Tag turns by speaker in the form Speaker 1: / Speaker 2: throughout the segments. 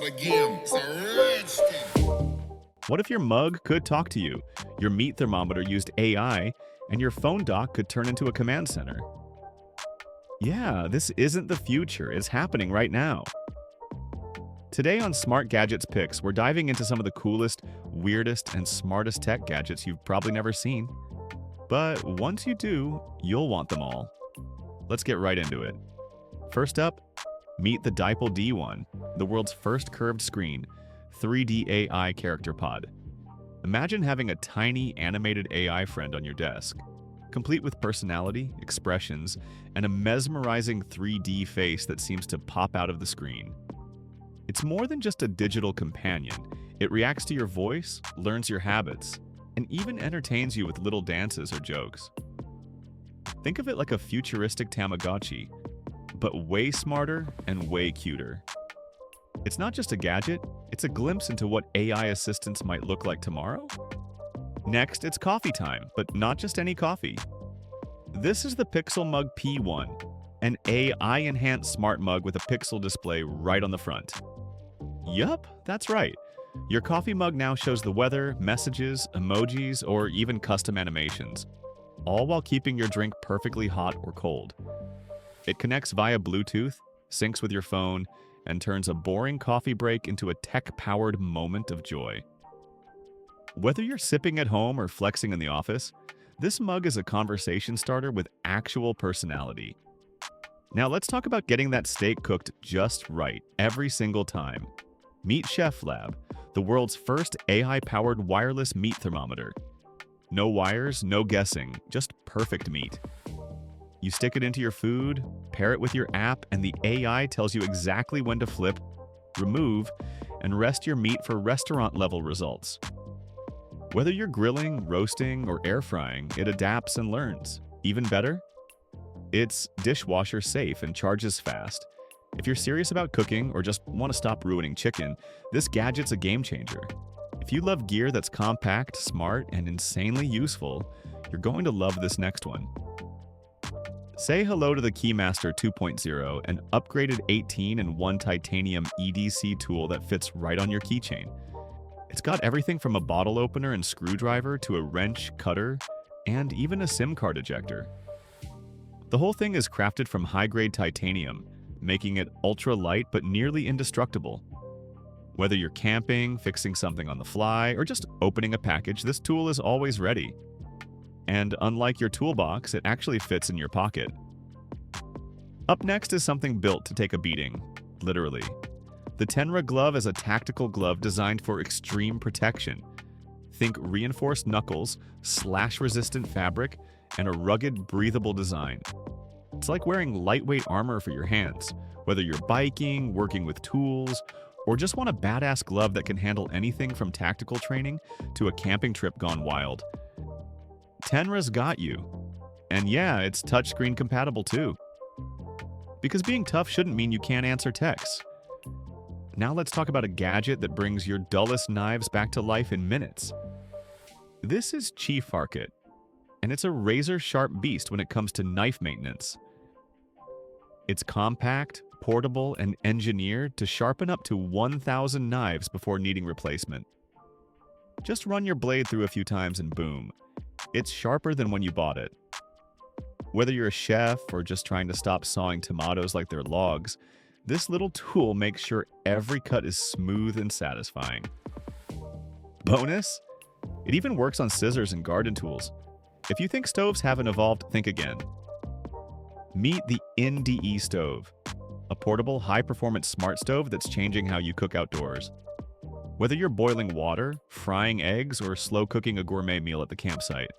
Speaker 1: start again. It's a rich thing.
Speaker 2: What if your mug could talk to you? Your meat thermometer used AI, and your phone dock could turn into a command center. Yeah, this isn't the future, it's happening right now. Today on Smart Gadgets Picks, we're diving into some of the coolest, weirdest, and smartest tech gadgets you've probably never seen. But once you do, you'll want them all. Let's get right into it. First up, meet the Diple D1, the world's first curved screen, 3D AI character pod. Imagine having a tiny animated AI friend on your desk, complete with personality, expressions, and a mesmerizing 3D face that seems to pop out of the screen. It's more than just a digital companion. It reacts to your voice, learns your habits, and even entertains you with little dances or jokes. Think of it like a futuristic Tamagotchi, but way smarter and way cuter. It's not just a gadget, it's a glimpse into what AI assistants might look like tomorrow. Next, it's coffee time, but not just any coffee. This is the Pixel Mug P1, an AI-enhanced smart mug with a pixel display right on the front. Yup, that's right. Your coffee mug now shows the weather, messages, emojis, or even custom animations, all while keeping your drink perfectly hot or cold. It connects via Bluetooth, syncs with your phone, and turns a boring coffee break into a tech-powered moment of joy. Whether you're sipping at home or flexing in the office, this mug is a conversation starter with actual personality. Now let's talk about getting that steak cooked just right every single time. Meet Chef Lab, the world's first AI-powered wireless meat thermometer. No wires, no guessing, just perfect meat. You stick it into your food, pair it with your app, and the AI tells you exactly when to flip, remove, and rest your meat for restaurant-level results. Whether you're grilling, roasting, or air frying, it adapts and learns. Even better, it's dishwasher safe and charges fast. If you're serious about cooking or just want to stop ruining chicken, this gadget's a game changer. If you love gear that's compact, smart, and insanely useful, you're going to love this next one. Say hello to the Keymaster 2.0, an upgraded 18-in-1 titanium EDC tool that fits right on your keychain. It's got everything from a bottle opener and screwdriver to a wrench, cutter, and even a SIM card ejector. The whole thing is crafted from high-grade titanium, making it ultra-light but nearly indestructible. Whether you're camping, fixing something on the fly, or just opening a package, this tool is always ready. And unlike your toolbox, it actually fits in your pocket. Up next is something built to take a beating, literally. The Tenra glove is a tactical glove designed for extreme protection. Think reinforced knuckles, slash-resistant fabric, and a rugged, breathable design. It's like wearing lightweight armor for your hands, whether you're biking, working with tools, or just want a badass glove that can handle anything from tactical training to a camping trip gone wild. Tenra's got you. And yeah, it's touchscreen compatible too. Because being tough shouldn't mean you can't answer texts. Now let's talk about a gadget that brings your dullest knives back to life in minutes. This is Chief Arket, and it's a razor-sharp beast when it comes to knife maintenance. It's compact, portable, and engineered to sharpen up to 1,000 knives before needing replacement. Just run your blade through a few times and boom, it's sharper than when you bought it. Whether you're a chef or just trying to stop sawing tomatoes like they're logs, this little tool makes sure every cut is smooth and satisfying. Bonus? It even works on scissors and garden tools. If you think stoves haven't evolved, think again. Meet the NDE stove, a portable, high-performance smart stove that's changing how you cook outdoors. Whether you're boiling water, frying eggs, or slow-cooking a gourmet meal at the campsite.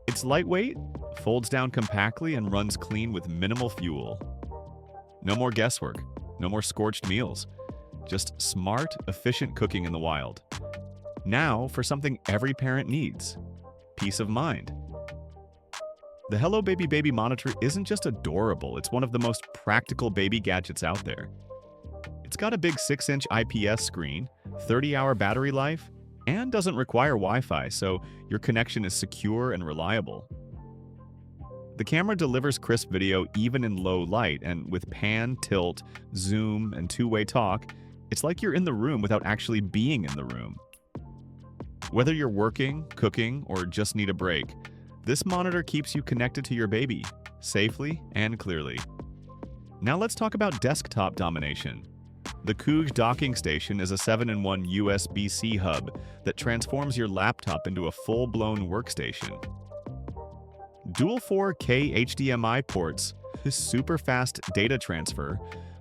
Speaker 2: It's lightweight, folds down compactly, and runs clean with minimal fuel. No more guesswork, no more scorched meals. Just smart, efficient cooking in the wild. Now for something every parent needs: peace of mind. The Hello Baby Baby monitor isn't just adorable, it's one of the most practical baby gadgets out there. It's got a big 6-inch IPS screen, 30-hour battery life, and doesn't require Wi-Fi, so your connection is secure and reliable. The camera delivers crisp video even in low light, and with pan, tilt, zoom, and two-way talk, It's like you're in the room without actually being in the room. Whether you're working, cooking, or just need a break, this monitor keeps you connected to your baby, safely and clearly. Now let's talk about desktop domination. The Cooge docking station is a 7-in-1 USB-C hub that transforms your laptop into a full-blown workstation. Dual 4K HDMI ports, super fast data transfer,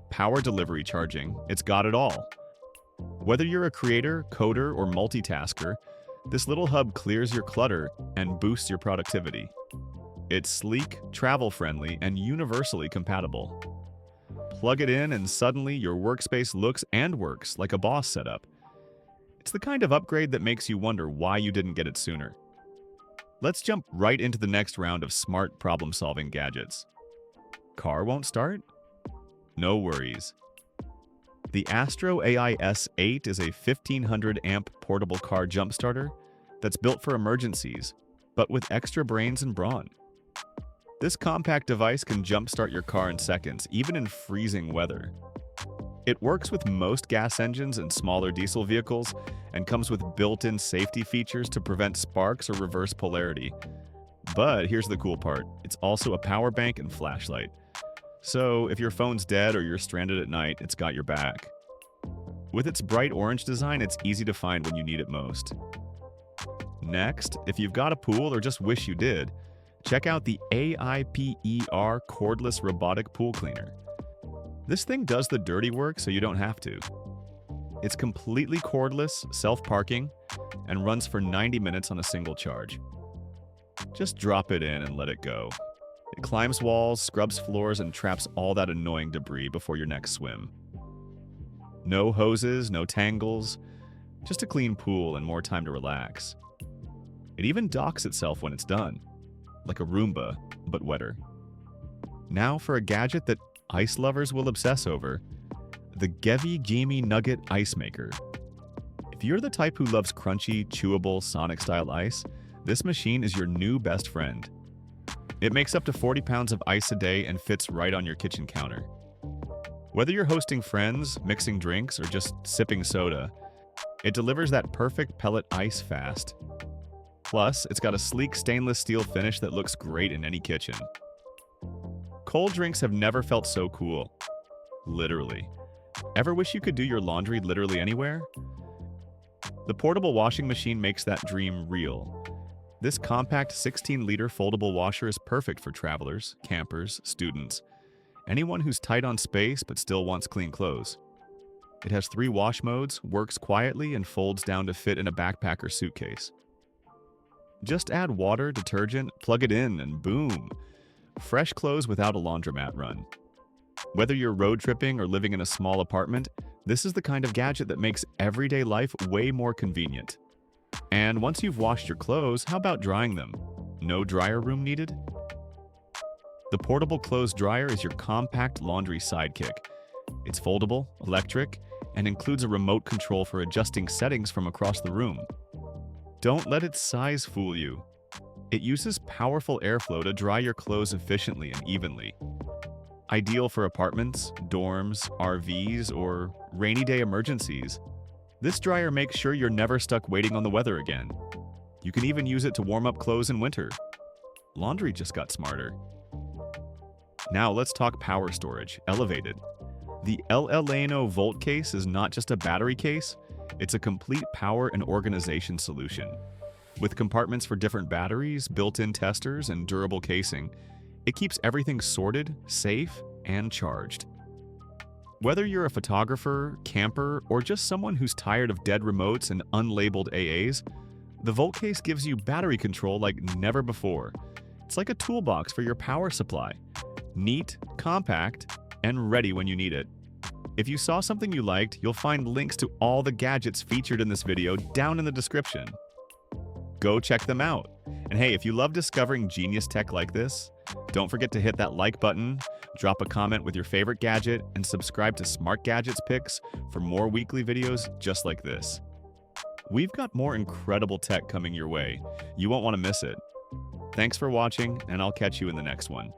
Speaker 2: power delivery charging, it's got it all. Whether you're a creator, coder, or multitasker, this little hub clears your clutter and boosts your productivity. It's sleek, travel-friendly, and universally compatible. Plug it in and suddenly your workspace looks and works like a boss setup. It's the kind of upgrade that makes you wonder why you didn't get it sooner. Let's jump right into the next round of smart problem-solving gadgets. Car won't start? No worries. The Astro AI S8 is a 1500 amp portable car jumpstarter that's built for emergencies, but with extra brains and brawn. This compact device can jumpstart your car in seconds, even in freezing weather. It works with most gas engines and smaller diesel vehicles, and comes with built-in safety features to prevent sparks or reverse polarity. But here's the cool part, it's also a power bank and flashlight. So if your phone's dead or you're stranded at night, it's got your back. With its bright orange design, it's easy to find when you need it most. Next, if you've got a pool or just wish you did, check out the AIPER Cordless Robotic Pool Cleaner. This thing does the dirty work so you don't have to. It's completely cordless, self-parking, and runs for 90 minutes on a single charge. Just drop it in and let it go. It climbs walls, scrubs floors, and traps all that annoying debris before your next swim. No hoses, no tangles, just a clean pool and more time to relax. It even docks itself when it's done, like a Roomba, but wetter. Now for a gadget that ice lovers will obsess over, the Gevi Gimi Nugget Ice Maker. If you're the type who loves crunchy, chewable, Sonic-style ice, this machine is your new best friend. It makes up to 40 pounds of ice a day and fits right on your kitchen counter. Whether you're hosting friends, mixing drinks, or just sipping soda, it delivers that perfect pellet ice fast. Plus, it's got a sleek stainless steel finish that looks great in any kitchen. Cold drinks have never felt so cool. Literally. Ever wish you could do your laundry literally anywhere? The portable washing machine makes that dream real. This compact 16-liter foldable washer is perfect for travelers, campers, students, anyone who's tight on space but still wants clean clothes. It has 3 wash modes, works quietly, and folds down to fit in a backpack or suitcase. Just add water, detergent, plug it in, and boom! Fresh clothes without a laundromat run. Whether you're road tripping or living in a small apartment, this is the kind of gadget that makes everyday life way more convenient. And once you've washed your clothes, how about drying them? No dryer room needed? The portable clothes dryer is your compact laundry sidekick. It's foldable, electric, and includes a remote control for adjusting settings from across the room. Don't let its size fool you. It uses powerful airflow to dry your clothes efficiently and evenly. Ideal for apartments, dorms, RVs, or rainy day emergencies. This dryer makes sure you're never stuck waiting on the weather again. You can even use it to warm up clothes in winter. Laundry just got smarter. Now let's talk power storage, elevated. The LLano Volt case is not just a battery case, it's a complete power and organization solution. With compartments for different batteries, built-in testers, and durable casing, it keeps everything sorted, safe, and charged. Whether you're a photographer, camper, or just someone who's tired of dead remotes and unlabeled AAs, the Volt case gives you battery control like never before. It's like a toolbox for your power supply. Neat, compact, and ready when you need it. If you saw something you liked, you'll find links to all the gadgets featured in this video down in the description. Go check them out. And hey, if you love discovering genius tech like this, don't forget to hit that like button, drop a comment with your favorite gadget, and subscribe to Smart Gadgets Picks for more weekly videos just like this. We've got more incredible tech coming your way. You won't want to miss it. Thanks for watching, and I'll catch you in the next one.